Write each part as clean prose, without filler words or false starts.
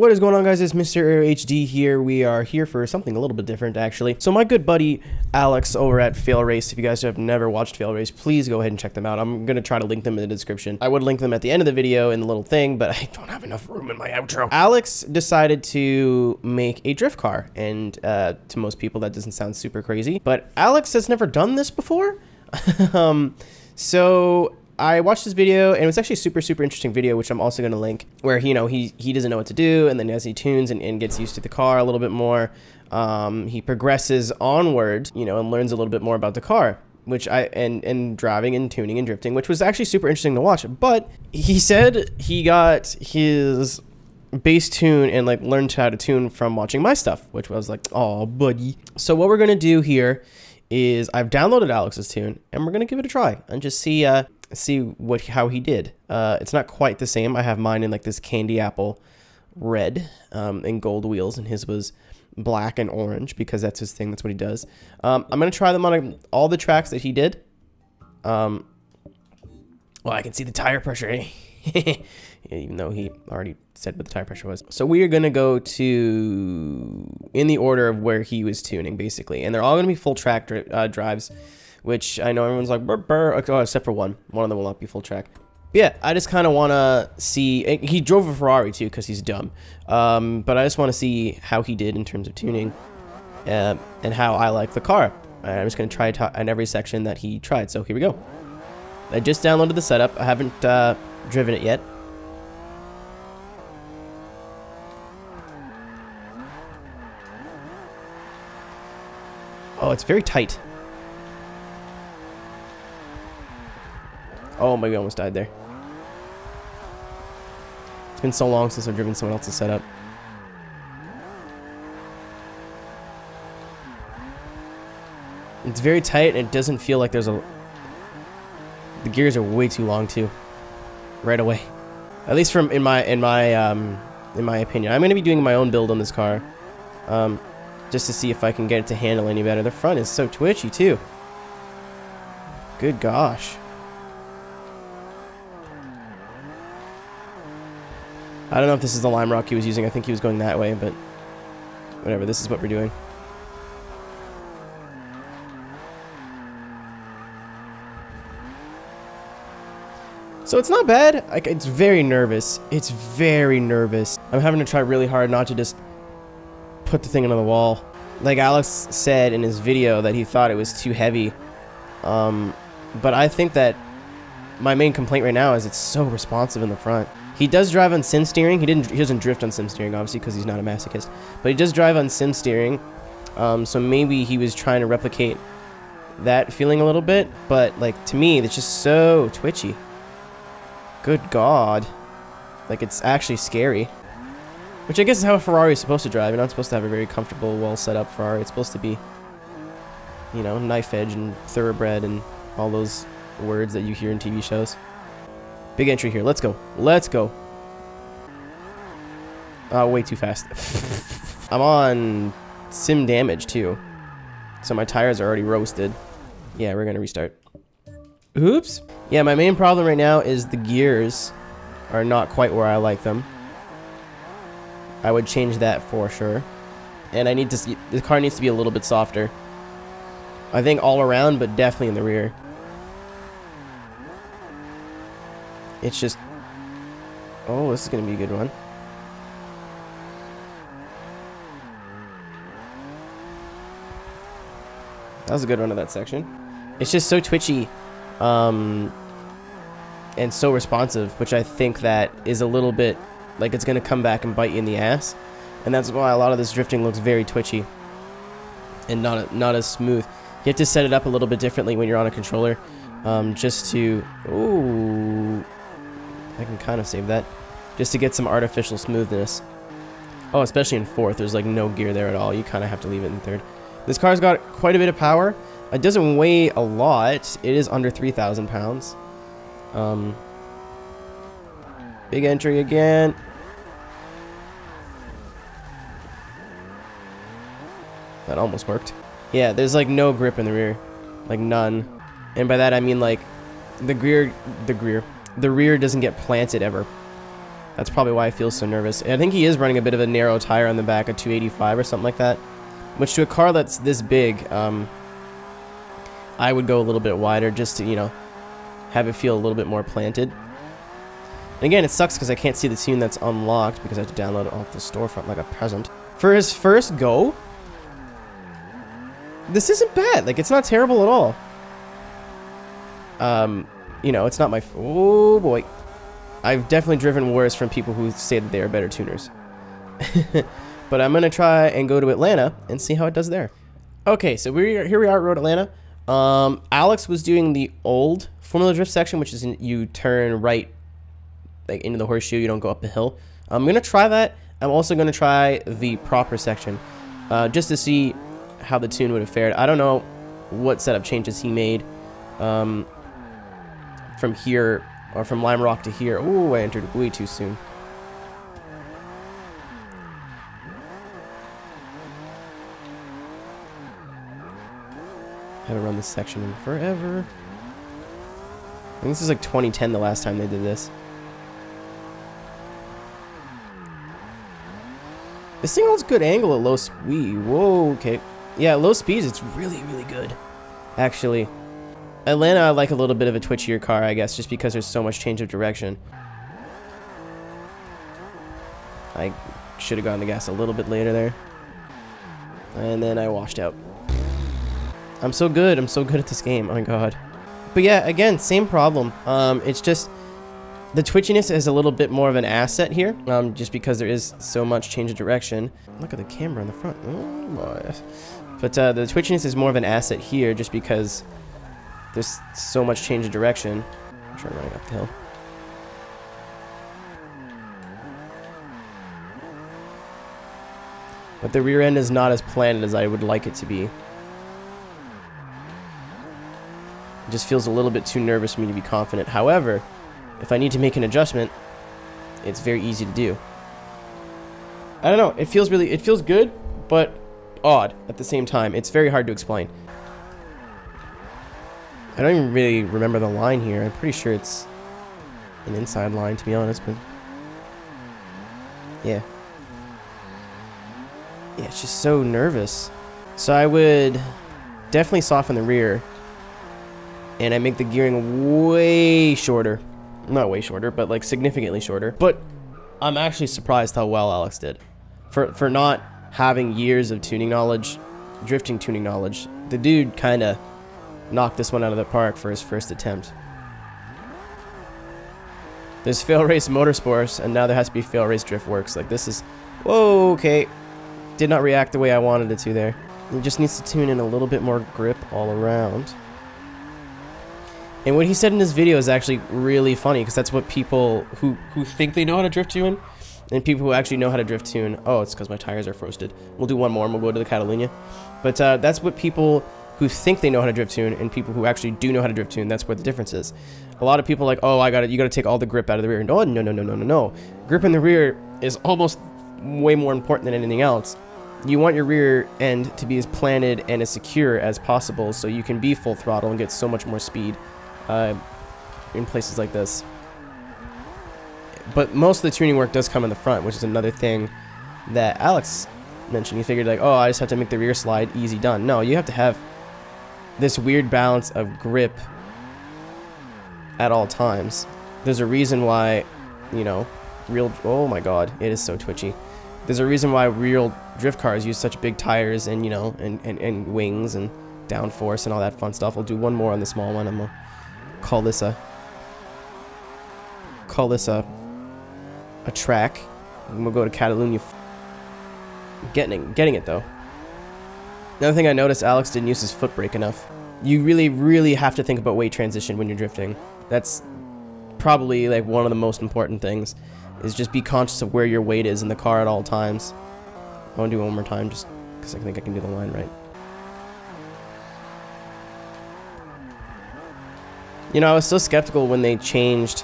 What is going on, guys? It's MrAeroHD here. We are here for something a little bit different, actually. So my good buddy Alex over at Failrace, if you guys have never watched Failrace, please go ahead and check them out. I'm going to try to link them in the description. I would link them at the end of the video in the little thing, but I don't have enough room in my outro. Alex decided to make a drift car, and to most people that doesn't sound super crazy, but Alex has never done this before. So I watched this video, and it was actually a super interesting video, which I'm also going to link, where he doesn't know what to do, and then as he tunes and gets used to the car a little bit more, he progresses onward, and learns a little bit more about the car, which and driving and tuning and drifting, which was actually super interesting to watch. But he said he got his bass tune and learned how to tune from watching my stuff, which was like, oh buddy. So what we're going to do here is I've downloaded Alex's tune, and we're going to give it a try and just see how he did. It's not quite the same. I have mine in this candy apple red and gold wheels, and his was black and orange because that's his thing. That's what he does. I'm gonna try them on all the tracks that he did. Well, I can see the tire pressure, even though he already said what the tire pressure was. So we are gonna go to in the order of where he was tuning, basically, and they're all gonna be full track drives, which I know everyone's like, burr, burr. Oh, except for one. One of them will not be full track. But yeah, I just kind of want to see. He drove a Ferrari too because he's dumb. But I just want to see how he did in terms of tuning, and how I like the car. I'm just going to try it in every section that he tried. So here we go. I just downloaded the setup. I haven't driven it yet. Oh, it's very tight. Oh, my God, almost died there. It's been so long since I've driven someone else's setup. It's very tight, and it doesn't feel like there's a... The gears are way too long, too. Right away. At least in my opinion. I'm going to be doing my own build on this car. Just to see if I can get it to handle any better. The front is so twitchy, too. Good gosh. I don't know if this is the lime rock he was using. I think he was going that way, but whatever. This is what we're doing. So it's not bad. It's very nervous. It's very nervous. I'm having to try really hard not to just put the thing into the wall. Like Alex said in his video that he thought it was too heavy. But I think that my main complaint right now is it's so responsive in the front. He does drive on sim steering. He doesn't drift on sim steering, obviously, because he's not a masochist. But he does drive on sim steering. So maybe he was trying to replicate that feeling a little bit. But to me, it's just so twitchy. Good God. It's actually scary. Which I guess is how a Ferrari is supposed to drive. You're not supposed to have a very comfortable, well set up Ferrari. It's supposed to be, knife edge and thoroughbred and all those words that you hear in TV shows. Big entry here. Let's go. Let's go. Oh, way too fast. I'm on sim damage, too. So my tires are already roasted. Yeah, we're going to restart. Oops. Yeah, my main problem right now is the gears are not quite where I like them. I would change that for sure. And I need to see... The car needs to be a little bit softer. I think all around, but definitely in the rear. It's just... Oh, this is going to be a good one. That was a good run of that section. It's just so twitchy. And so responsive, which I think that is a little bit... it's going to come back and bite you in the ass. And that's why a lot of this drifting looks very twitchy. And not as smooth. You have to set it up a little bit differently when you're on a controller. Just to... Ooh... I can kind of save that. Just to get some artificial smoothness. Oh, especially in fourth. There's no gear there at all. You kind of have to leave it in third. This car's got quite a bit of power. It doesn't weigh a lot. It is under 3,000 pounds. Big entry again. That almost worked. Yeah, there's no grip in the rear. None. And by that I mean the rear doesn't get planted ever. That's probably why I feel so nervous. I think he is running a bit of a narrow tire on the back, a 285 or something like that. Which to a car that's this big, I would go a little bit wider just to, you know, have it feel a little bit more planted. And again, it sucks because I can't see the tune that's unlocked because I have to download it off the storefront like a peasant. For his first go, this isn't bad. Like, it's not terrible at all. You know, it's not my... Oh, boy. I've definitely driven worse from people who say that they are better tuners. But I'm going to try and go to Atlanta and see how it does there. Okay, so here we are at Road Atlanta. Alex was doing the old Formula Drift section, which is you turn right like into the horseshoe. You don't go up the hill. I'm going to try that. I'm also going to try the proper section just to see how the tune would have fared. I don't know what setup changes he made from here, or from Lime Rock to here. Oh, I entered way too soon. Haven't run this section in forever. I think this is like 2010 the last time they did this. This thing holds good angle at low speed. Whoa, okay. Yeah, at low speeds, it's really, really good. Actually. Atlanta, I like a little bit of a twitchier car, I guess, just because there's so much change of direction. I should have gotten the gas a little bit later there. And then I washed out. I'm so good. I'm so good at this game. Oh my god. But yeah, again, same problem. It's just the twitchiness is a little bit more of an asset here, just because there is so much change of direction. Look at the camera in the front. Oh boy. But the twitchiness is more of an asset here, just because there's so much change of direction. I'm trying running up the hill. But the rear end is not as planted as I would like it to be. It just feels a little bit too nervous for me to be confident. However, if I need to make an adjustment, it's very easy to do. I don't know. It feels good, but odd at the same time. It's very hard to explain. I don't even really remember the line here. I'm pretty sure it's an inside line, to be honest, but yeah. Yeah, it's just so nervous. So I would definitely soften the rear, and I make the gearing way shorter. Not way shorter, but like significantly shorter. But I'm actually surprised how well Alex did. For not having years of tuning knowledge, drifting tuning knowledge, the dude kind of knocked this one out of the park for his first attempt. There's Failrace Motorsports, and now there has to be Failrace Driftworks. Like, this is... Whoa, okay. Did not react the way I wanted it to there. It just needs to tune in a little bit more grip all around. And what he said in this video is actually really funny, because that's what people who think they know how to drift tune, and people who actually know how to drift tune... Oh, it's because my tires are frosted. We'll do one more, and we'll go to the Catalunya. But that's what people who think they know how to drift tune and people who actually do know how to drift tune, that's where the difference is. A lot of people are like, oh, you gotta take all the grip out of the rear. And oh, no. Grip in the rear is almost way more important than anything else. You want your rear end to be as planted and as secure as possible so you can be full throttle and get so much more speed in places like this. But most of the tuning work does come in the front, which is another thing that Alex mentioned. He figured like, oh, I just have to make the rear slide, easy, done. No, you have to have this weird balance of grip at all times. There's a reason why, you know, oh my god, it is so twitchy. There's a reason why real drift cars use such big tires and, you know, and wings and downforce and all that fun stuff. I'll do one more on the small one. I'm gonna call this a track, and we'll go to Catalunya. Getting it though. Another thing I noticed, Alex didn't use his foot brake enough. You really have to think about weight transition when you're drifting. That's probably like one of the most important things, is just be conscious of where your weight is in the car at all times. I want to do it one more time just because I think I can do the line right. You know, I was so skeptical when they changed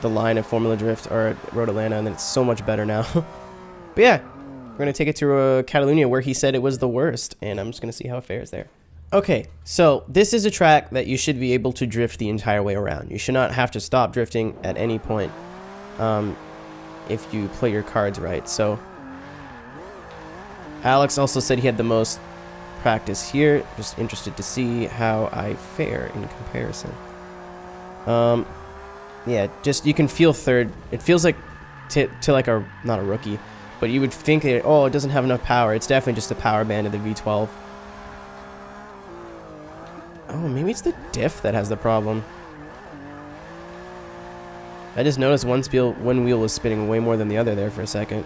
the line of Formula Drift or at Road Atlanta, and then it's so much better now. But yeah, we're going to take it to Catalunya, where he said it was the worst, and I'm just going to see how it fares there. Okay, so this is a track that you should be able to drift the entire way around. You should not have to stop drifting at any point. if you play your cards right. So Alex also said he had the most practice here. Just interested to see how I fare in comparison. Yeah, just you can feel third. It feels like to like a, not a rookie, but you would think that, oh, it doesn't have enough power. It's definitely just the power band of the V12. Oh, maybe it's the diff that has the problem. I just noticed one wheel was spinning way more than the other there for a second.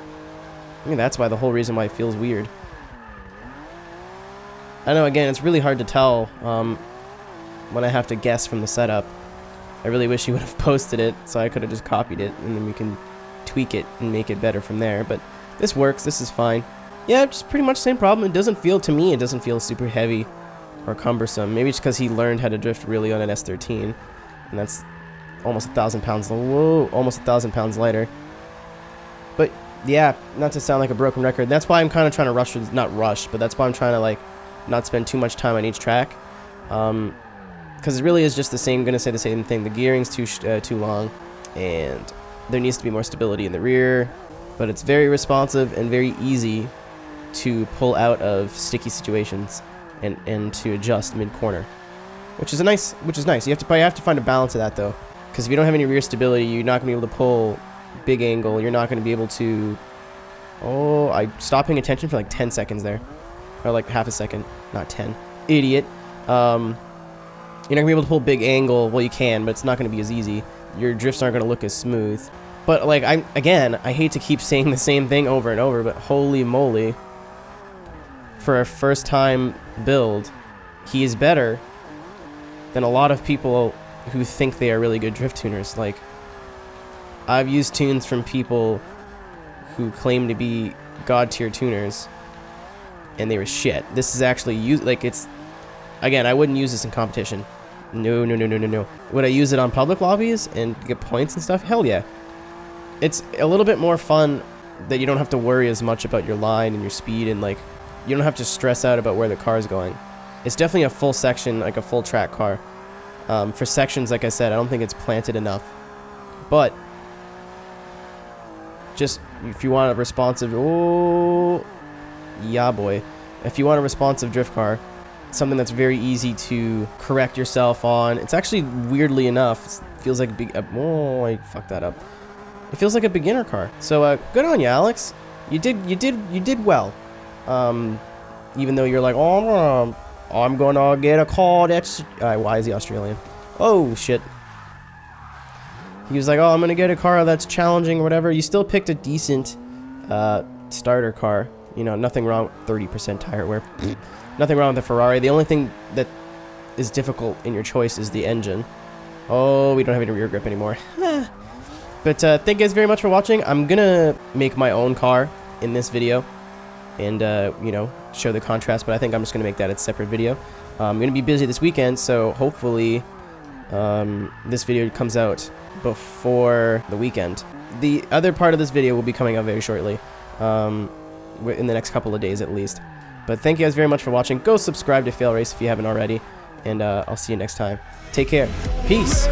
I mean, that's why the whole reason why it feels weird. I know, again, it's really hard to tell when I have to guess from the setup. I really wish you would have posted it so I could have just copied it and then we can tweak it and make it better from there. But this works. This is fine. Yeah, just pretty much the same problem. It doesn't feel, to me, it doesn't feel super heavy or cumbersome. Maybe it's because he learned how to drift really on an S13, and that's almost 1,000 pounds. Whoa, almost 1,000 pounds lighter. But yeah, not to sound like a broken record. That's why I'm kind of trying to rush, not rush, but that's why I'm trying to like not spend too much time on each track. Because it really is just the same, gonna say the same thing. The gearing's too long, and there needs to be more stability in the rear, but it's very responsive and very easy to pull out of sticky situations and to adjust mid-corner, which is nice. You have to find a balance of that though, because if you don't have any rear stability, you're not gonna be able to pull big angle. You're not gonna be able to. Oh, I stopped paying attention for like 10 seconds there, or like half a second, not 10. Idiot. You're not gonna be able to pull big angle. Well, you can, but it's not gonna be as easy. Your drifts aren't gonna look as smooth. But like, I hate to keep saying the same thing over and over, but holy moly, for a first time build, he is better than a lot of people who think they are really good drift tuners. Like, I've used tunes from people who claim to be god tier tuners, and they were shit. This is actually like, it's, again, I wouldn't use this in competition. No. Would I use it on public lobbies and get points and stuff? Hell yeah. It's a little bit more fun that you don't have to worry as much about your line and your speed, and like, you don't have to stress out about where the car is going. It's definitely a full section, like a full track car. For sections, like I said, I don't think it's planted enough. But just if you want a responsive, oh yeah boy, if you want a responsive drift car, something that's very easy to correct yourself on. It's actually, weirdly enough, it feels like a big, oh, I fucked that up. It feels like a beginner car. So good on you, Alex. You did well. Even though you're like, oh, I'm gonna get a car that's, why is he Australian? Oh shit. He was like, oh, I'm gonna get a car that's challenging or whatever. You still picked a decent starter car. You know, nothing wrong with 30% tire wear. Nothing wrong with the Ferrari. The only thing that is difficult in your choice is the engine. Oh, we don't have any rear grip anymore. But thank you guys very much for watching. I'm gonna make my own car in this video and, you know, show the contrast, but I think I'm just gonna make that a separate video. I'm gonna be busy this weekend, so hopefully this video comes out before the weekend. The other part of this video will be coming out very shortly, in the next couple of days at least. But thank you guys very much for watching. Go subscribe to Failrace if you haven't already, and I'll see you next time. Take care. Peace.